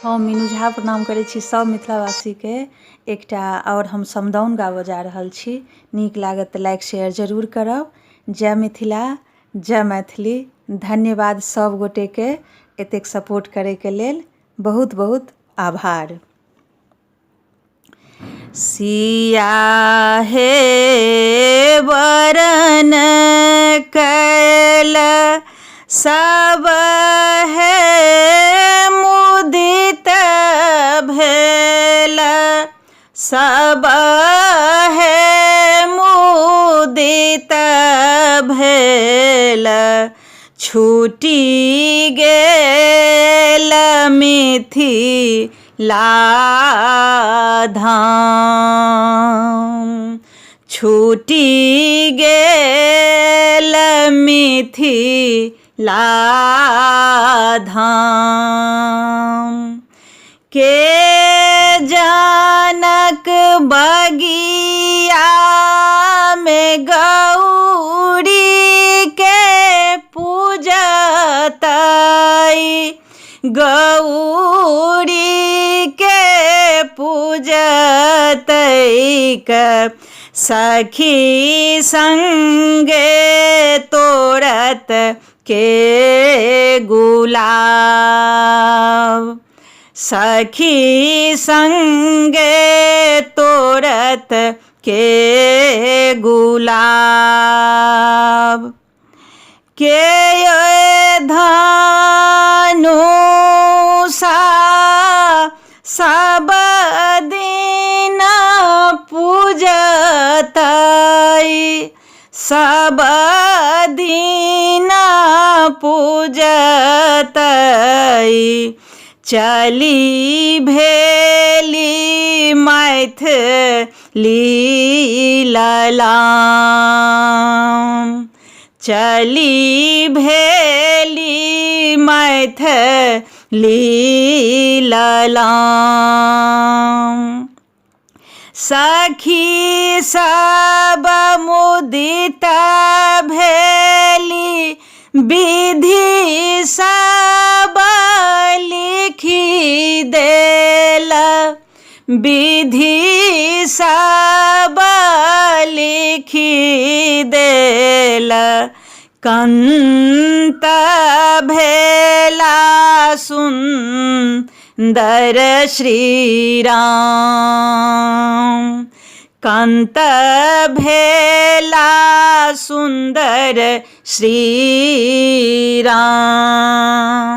हम मीनू झा प्रणाम करै छी सब मिथिलावासीके। एकटा और हम समदाउन गाबऽ जा रहल छी। नीक लागत तऽ लाइक शेयर जरूर करब। जय मिथिला, जय मैथिली। धन्यवाद सब गोटेके एतेक सपोर्ट करैके लेल। बहुत बहुत आभार। सिया हे वरन कैल सब हे मुदित भेल, सब हे मुदित भेल। छूटि गेल मिथिला धाम, छूटि गेल मिथिला धाम। के जानक बगिया में गौरी के पूजतै, गौरी के पूजतै। सखी संगे तोड़त के गुलाब, सखी संगे तोड़त के गुलाब। के धनुषा सब दिन पूजतै, सब दिन पूजतै। चली भेली मैथिली ललाम, चली भेली मैथिली ललाम। सखी सब मुदित भेली, विधि सब लिखि देल, विधि सब लिखि देल। कंत भेला सुंदर श्री राम, कंत भेला सुंदर श्री राम।